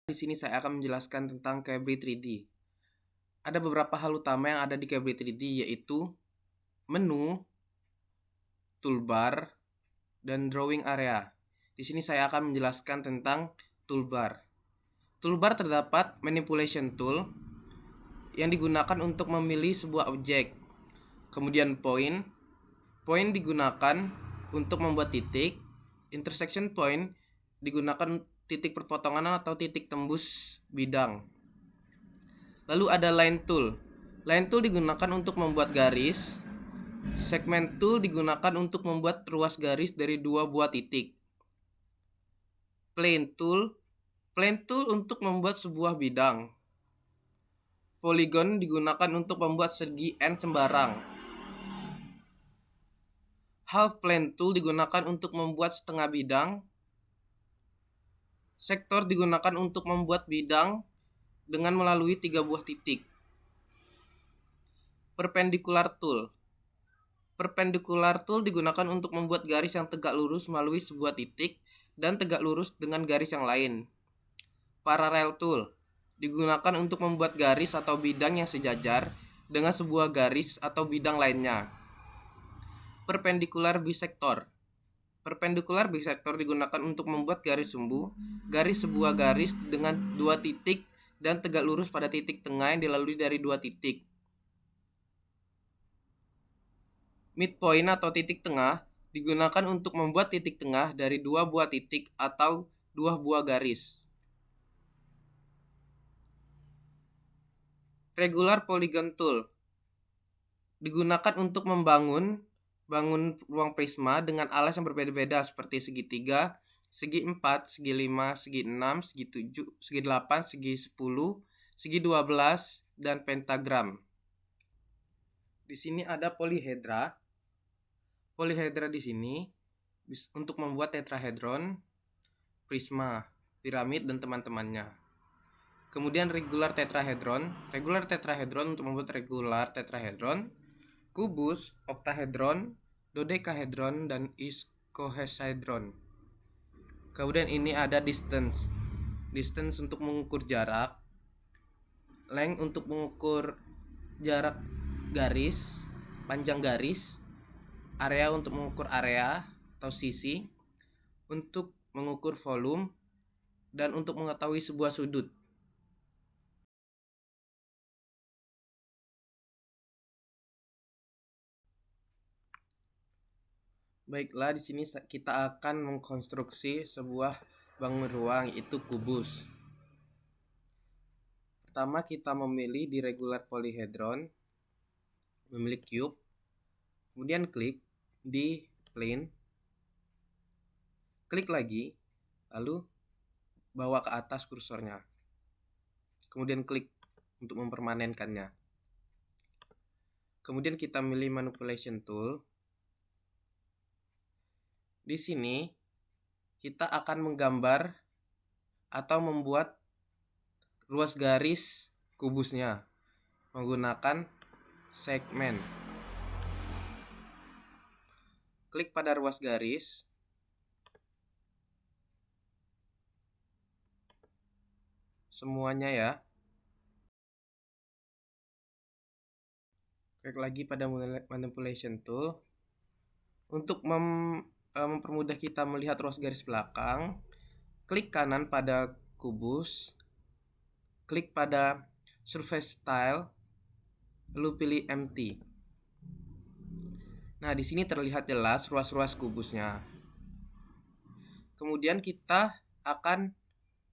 Di sini saya akan menjelaskan tentang Cabri 3D. Ada beberapa hal utama yang ada di Cabri 3D, yaitu menu, toolbar, dan drawing area. Di sini saya akan menjelaskan tentang toolbar. Toolbar terdapat manipulation tool yang digunakan untuk memilih sebuah objek. Kemudian point digunakan untuk membuat titik. Intersection point digunakan titik perpotongan atau titik tembus bidang. Lalu ada line tool. Line tool digunakan untuk membuat garis. Segment tool digunakan untuk membuat ruas garis dari dua buah titik. Plane tool untuk membuat sebuah bidang. Polygon digunakan untuk membuat segi N sembarang. Half plane tool digunakan untuk membuat setengah bidang. Sektor digunakan untuk membuat bidang dengan melalui 3 buah titik. Perpendicular tool digunakan untuk membuat garis yang tegak lurus melalui sebuah titik dan tegak lurus dengan garis yang lain. Parallel tool digunakan untuk membuat garis atau bidang yang sejajar dengan sebuah garis atau bidang lainnya. Perpendicular bisector digunakan untuk membuat garis sumbu, sebuah garis dengan dua titik dan tegak lurus pada titik tengah yang dilalui dari dua titik. Midpoint atau titik tengah digunakan untuk membuat titik tengah dari dua buah titik atau dua buah garis. Regular polygon tool digunakan untuk membangun ruang prisma dengan alas yang berbeda-beda seperti segitiga, segi 4, segi 5, segi 6, segi 7, segi 8, segi 10, segi 12, dan pentagram. Di sini ada polyhedra. Polyhedra di sini untuk membuat tetrahedron, prisma, piramid, dan teman-temannya. Kemudian regular tetrahedron untuk membuat regular tetrahedron, kubus, oktahedron, dodekahedron, dan iskohedron. Kemudian ini ada distance untuk mengukur jarak, length untuk mengukur jarak garis, panjang garis, area untuk mengukur area atau sisi, untuk mengukur volume, dan untuk mengetahui sebuah sudut. Baiklah, di sini kita akan mengkonstruksi sebuah bangun ruang, yaitu kubus. Pertama, kita memilih di regular polyhedron, memilih cube, kemudian klik di plane, klik lagi, lalu bawa ke atas kursornya, kemudian klik untuk mempermanenkannya. Kemudian kita milih manipulation tool. Di sini kita akan menggambar atau membuat ruas garis kubusnya menggunakan segmen. Klik pada ruas garis. Semuanya ya. Klik lagi pada manipulation tool. Untuk mempermudah kita melihat ruas garis belakang, klik kanan pada kubus, klik pada surface style, lalu pilih empty. Nah, di sini terlihat jelas ruas-ruas kubusnya. Kemudian kita akan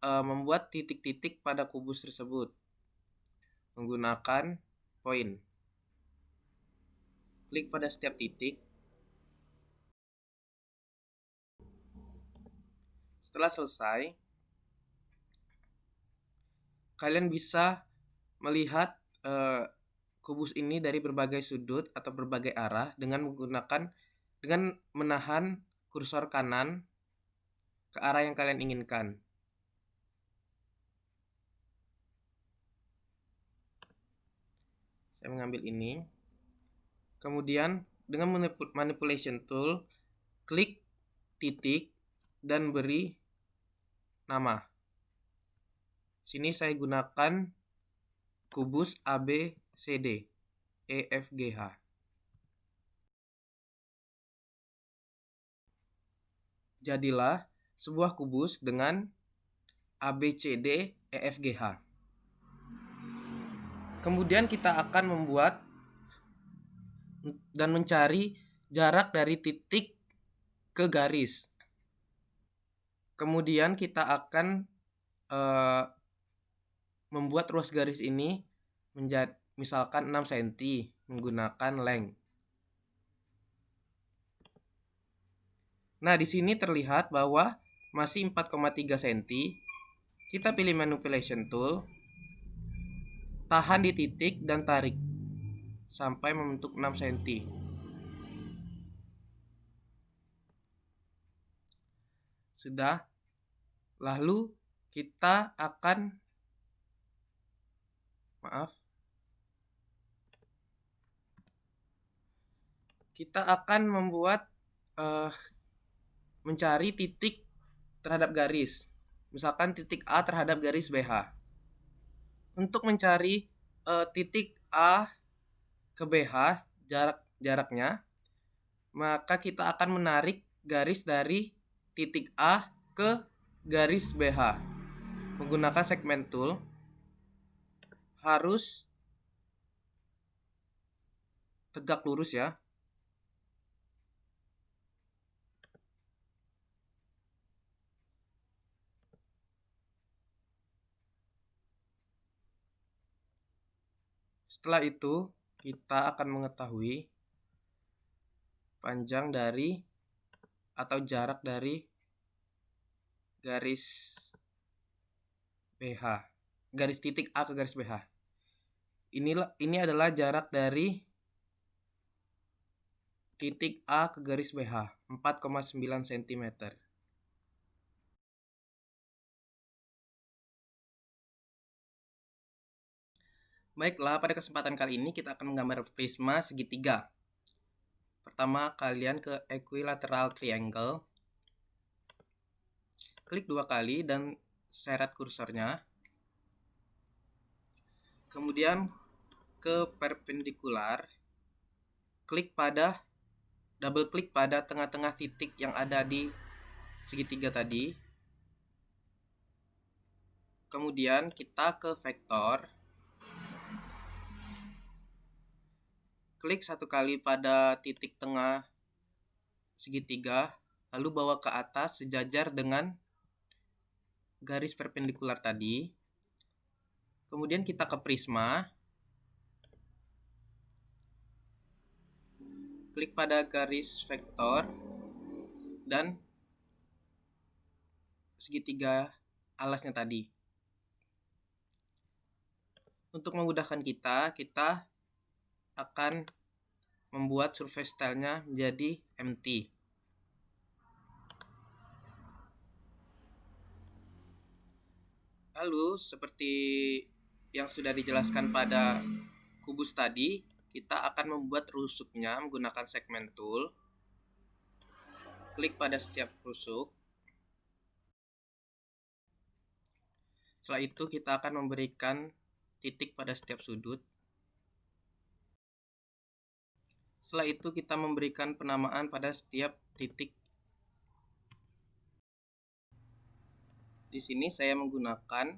membuat titik-titik pada kubus tersebut menggunakan point. Klik pada setiap titik. Setelah selesai, kalian bisa melihat kubus ini dari berbagai sudut atau berbagai arah dengan menahan kursor kanan ke arah yang kalian inginkan. Saya mengambil ini. Kemudian dengan manipulation tool, klik titik dan beri nama. Sini saya gunakan kubus ABCD EFGH. Jadilah sebuah kubus dengan ABCD EFGH. Kemudian kita akan membuat dan mencari jarak dari titik ke garis. Kemudian kita akan membuat ruas garis ini menjadi misalkan 6 cm menggunakan length. Nah, di sini terlihat bahwa masih 4,3 cm. Kita pilih manipulation tool, tahan di titik dan tarik sampai membentuk 6 cm. Sudah. Lalu kita akan membuat mencari titik terhadap garis. Misalkan titik A terhadap garis BH. Untuk mencari titik A ke BH, jaraknya, maka kita akan menarik garis dari titik A ke garis BH. Menggunakan segment tool, harus tegak lurus ya. Setelah itu, kita akan mengetahui panjang dari atau jarak dari garis BH, garis titik A ke garis BH. Ini adalah jarak dari titik A ke garis BH, 4,9 cm. Baiklah, pada kesempatan kali ini kita akan menggambar prisma segitiga. Pertama, kalian ke equilateral triangle. Klik 2 kali dan seret kursornya. Kemudian ke perpendikular. Double klik pada tengah-tengah titik yang ada di segitiga tadi. Kemudian kita ke vektor. Klik 1 kali pada titik tengah segitiga, lalu bawa ke atas sejajar dengan garis perpendikular tadi. Kemudian kita ke prisma. Klik pada garis vektor dan segitiga alasnya tadi. Untuk memudahkan kita akan membuat surface style-nya menjadi empty. Lalu seperti yang sudah dijelaskan pada kubus tadi, kita akan membuat rusuknya menggunakan segment tool. Klik pada setiap rusuk. Setelah itu kita akan memberikan titik pada setiap sudut. Setelah itu kita memberikan penamaan pada setiap titik. Di sini saya menggunakan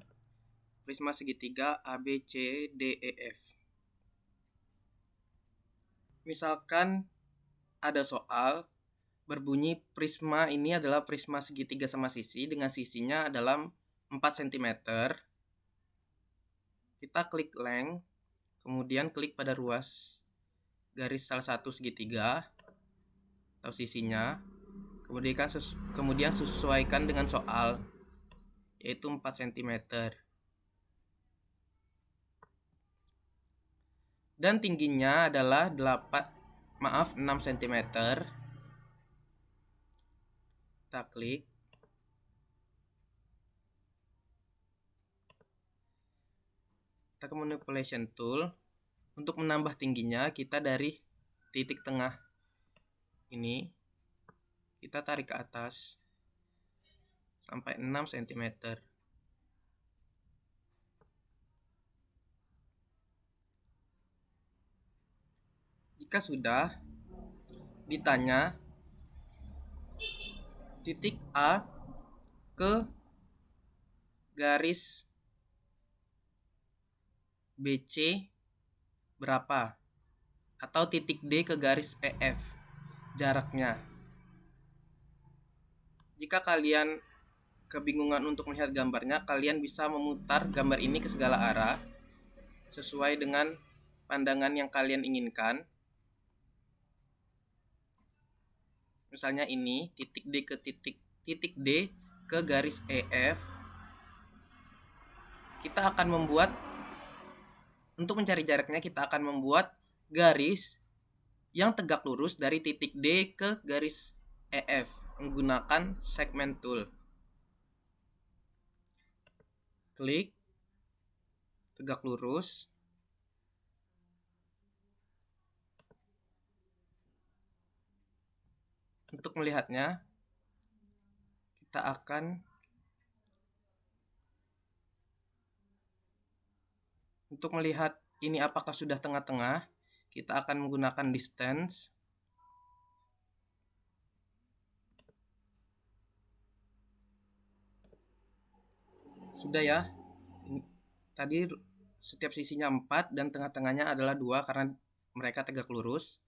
prisma segitiga ABCDEF. Misalkan ada soal berbunyi prisma ini adalah prisma segitiga sama sisi dengan sisinya adalah 4 cm. Kita klik length, kemudian klik pada ruas garis salah satu segitiga atau sisinya, kemudian sesuaikan dengan soal, yaitu 4 cm. Dan tingginya adalah 6 cm. Kita klik. Kita ke manipulation tool. Untuk menambah tingginya, kita dari titik tengah ini kita tarik ke atas sampai 6 cm. Jika sudah, ditanya titik A ke garis BC berapa, atau titik D ke garis EF jaraknya. Jika kalian kebingungan untuk melihat gambarnya, kalian bisa memutar gambar ini ke segala arah sesuai dengan pandangan yang kalian inginkan. Misalnya ini titik D ke titik D ke garis EF. Kita akan membuat, untuk mencari jaraknya kita akan membuat garis yang tegak lurus dari titik D ke garis EF menggunakan segment tool. Klik tegak lurus. Untuk melihatnya, kita akan melihat ini apakah sudah tengah-tengah, kita akan menggunakan distance. Sudah ya. Tadi setiap sisinya 4 dan tengah-tengahnya adalah 2 karena mereka tegak lurus.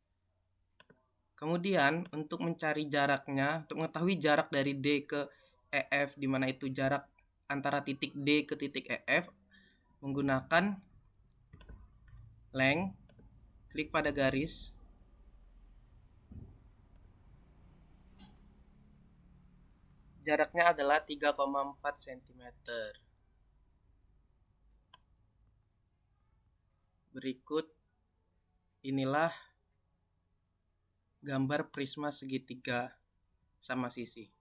Kemudian untuk mencari jaraknya, untuk mengetahui jarak dari D ke EF, di mana itu jarak antara titik D ke titik EF, menggunakan length, klik pada garis. Jaraknya adalah 3,4 cm. Berikut inilah gambar prisma segitiga sama sisi.